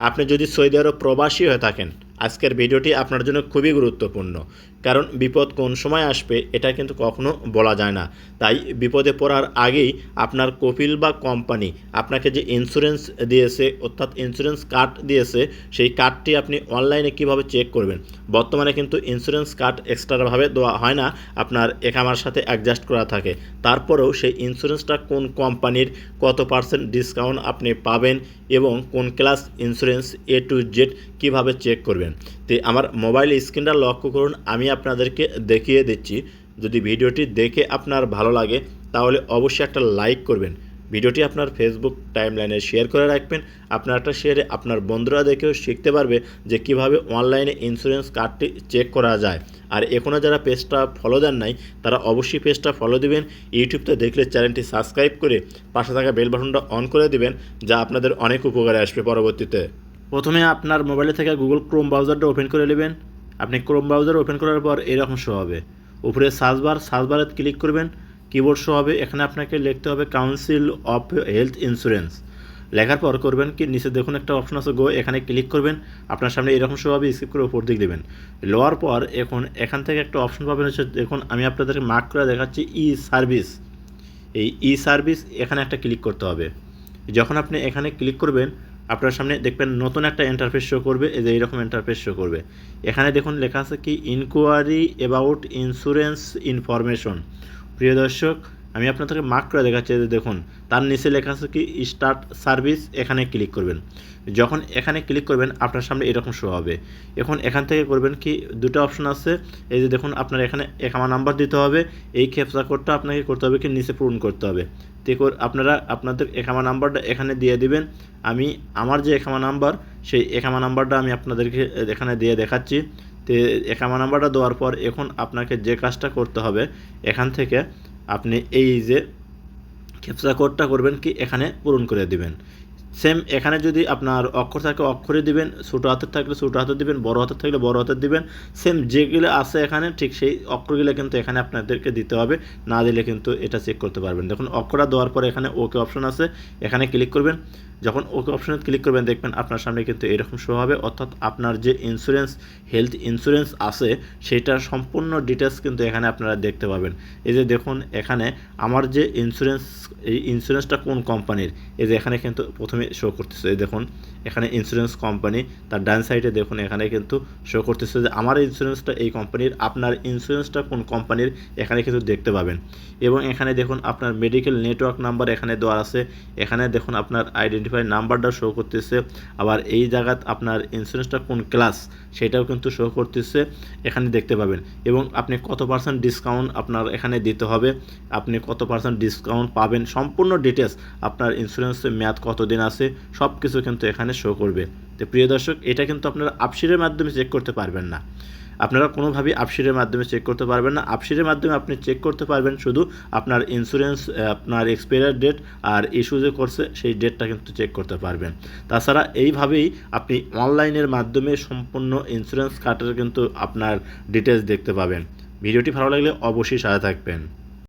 আপনি যদি সৌদি আরব প্রবাসী হয়ে থাকেন, আজকের ভিডিওটি আপনার জন্য খুবই গুরুত্বপূর্ণ। কারণ বিপদ কোন সময় আসবে এটা কিন্তু কখনো বলা যায় না। তাই বিপদে পড়ার আগেই আপনার কফিল বা কোম্পানি আপনাকে যে ইন্স্যুরেন্স দিয়েছে, অর্থাৎ ইন্স্যুরেন্স কার্ড দিয়েছে, সেই কার্ডটি আপনি অনলাইনে কিভাবে চেক করবেন। বর্তমানে কিন্তু ইন্স্যুরেন্স কার্ড এক্সট্রাভাবে দেওয়া হয় না, আপনার একামার সাথে অ্যাডজাস্ট করা থাকে। তারপরেও সেই ইন্স্যুরেন্সটা কোন কোম্পানির, কত পার্সেন্ট ডিসকাউন্ট আপনি পাবেন এবং কোন class insurance A to Z কীভাবে চেক করবেন। তো আমার মোবাইল স্ক্রিনটা লক্ষ্য করুন, আমি আপনাদেরকে দেখিয়ে দিচ্ছি। যদি ভিডিওটি দেখে আপনার ভালো লাগে তাহলে অবশ্যই একটা লাইক করবেন। ভিডিওটি আপনার ফেসবুক টাইমলাইনে শেয়ার করে রাখবেন। আপনার একটা শেয়ারে আপনার বন্ধুরা দেখেও শিখতে পারবে যে কিভাবে অনলাইনে ইন্স্যুরেন্স কার্ডটি চেক করা যায়। আর এখনও যারা পেজটা ফলো দেন নাই তারা অবশ্যই পেজটা ফলো দিবেন। ইউটিউবতে দেখলে চ্যানেলটি সাবস্ক্রাইব করে পাশে থাকা বেল বাটনটা অন করে দিবেন, যা আপনাদের অনেক উপকারে আসবে পরবর্তীতে। প্রথমে আপনার মোবাইলে থেকে গুগল ক্রোম ব্রাউজারটা ওপেন করে নেবেন। আপনি ক্রোম ব্রাউজার ওপেন করার পর এরকম শো হবে। উপরে সার্চবারে ক্লিক করবেন, কিবোর্ড শো হবে। এখানে আপনাকে লিখতে হবে কাউন্সিল অফ হেলথ ইন্স্যুরেন্স। লেখার পর করবেন কি, নিচে দেখুন একটা অপশন আছে গো, এখানে ক্লিক করবেন। আপনার সামনে এরকম শো হবে, স্কিপ করে উপর দিক দেবেন। লোয়ার পর এখান থেকে একটা অপশন পাবেন হচ্ছে, দেখুন আমি আপনাদেরকে মার্ক করে দেখাচ্ছি ই সার্ভিস। এই ই সার্ভিস এখানে একটা ক্লিক করতে হবে। যখন আপনি এখানে ক্লিক করবেন আপনার সামনে দেখবেন নতুন একটা ইন্টারফেস শো করবে। এই যে এইরকম ইন্টারফেস শো করবে। এখানে দেখুন লেখা আছে কি, ইনকোয়ারি অ্যাবাউট ইন্স্যুরেন্স ইনফরমেশন। প্রিয় দর্শক, আমি আপনাদেরকে মার্ক করে দেখাচ্ছি। যে দেখুন তার নিচে লেখা আছে কি, স্টার্ট সার্ভিস। এখানে ক্লিক করবেন। যখন এখানে ক্লিক করবেন আপনার সামনে এরকম শো হবে। এখন এখান থেকে করবেন কি, দুটো অপশন আছে। এই যে দেখুন আপনার এখানে একামা নাম্বার দিতে হবে। এই ক্যাপচা কোডটা আপনাকে করতে হবে কি, নিচে পূরণ করতে হবে। আপনারা আপনাদের একামা নাম্বারটা এখানে দিয়ে দিবেন। আমি আমার যে একামা নাম্বার, সেই একামা নাম্বারটা আমি আপনাদেরকে এখানে দিয়ে দেখাচ্ছি। তো একামা নাম্বারটা দেওয়ার পর এখন আপনাকে যে কাজটা করতে হবে, এখান থেকে আপনি এই যে ক্যাপচা কোডটা করবেন কি, এখানে পূরণ করে দিবেন। সেম এখানে যদি আপনার অক্ষর থাকে অক্ষরে দিবেন, ছোটো হাতের থাকলে ছোটো হাতের দিবেন, বড় হাতের থাকলে বড় হাতের দিবেন। সেম যেগুলো আছে এখানে ঠিক সেই অক্ষরগুলো কিন্তু এখানে আপনাদেরকে দিতে হবে, না দিলে কিন্তু এটা চেক করতে পারবেন। দেখুন অক্ষরটা দেওয়ার পরে এখানে ওকে অপশন আছে, এখানে ক্লিক করবেন। যখন ওকে অপশনে ক্লিক করবেন দেখবেন আপনার সামনে কিন্তু এরকম শো হবে, অর্থাৎ আপনার যে ইন্স্যুরেন্স, হেলথ ইন্স্যুরেন্স আছে সেটার সম্পূর্ণ ডিটেলস কিন্তু এখানে আপনারা দেখতে পাবেন। এই যে দেখুন এখানে আমার যে ইন্স্যুরেন্স, এই ইন্স্যুরেন্সটা কোন কোম্পানির, এই যে এখানে কিন্তু প্রথমে শো করতেছে। এই দেখুন এখানে ইন্স্যুরেন্স কোম্পানি, তার ডান সাইডে দেখুন এখানে কিন্তু শো করতেছে যে আমার ইন্স্যুরেন্সটা এই কোম্পানির। আপনার ইন্স্যুরেন্সটা কোন কোম্পানির এখানে কিন্তু দেখতে পাবেন। এবং এখানে দেখুন আপনার মেডিকেল নেটওয়ার্ক নাম্বার এখানে দেওয়া আছে। এখানে দেখুন আপনার আইডেন্টিফাই নাম্বারটা শো করতেছে। আবার এই জায়গাত আপনার ইন্স্যুরেন্সটা কোন ক্লাস সেটাও কিন্তু শো করতেছে, এখানে দেখতে পাবেন। এবং আপনি কত পার্সেন্ট ডিসকাউন্ট আপনার এখানে দিতে হবে, আপনি কত পার্সেন্ট ডিসকাউন্ট পাবেন, সম্পূর্ণ ডিটেলস, আপনার ইন্স্যুরেন্সের মেয়াদ কতদিন আছে, সব কিছু কিন্তু এখানে শো করবে। তো প্রিয় দর্শক, এটা কিন্তু আপনারা আপশিরের মাধ্যমে চেক করতে পারবেন না। আপনারা কোনোভাবেই আপশিরের মাধ্যমে চেক করতে পারবেন না। আপশিরের মাধ্যমে আপনি চেক করতে পারবেন শুধু আপনার ইন্স্যুরেন্স, আপনার এক্সপায়ার ডেট আর ইস্যু যে করছে সেই ডেটটা কিন্তু চেক করতে পারবেন। তাছাড়া এইভাবেই আপনি অনলাইনের মাধ্যমে সম্পূর্ণ ইন্স্যুরেন্স কার্ডের কিন্তু আপনার ডিটেলস দেখতে পাবেন। ভিডিওটি ভালো লাগলে অবশ্যই সাথে থাকবেন।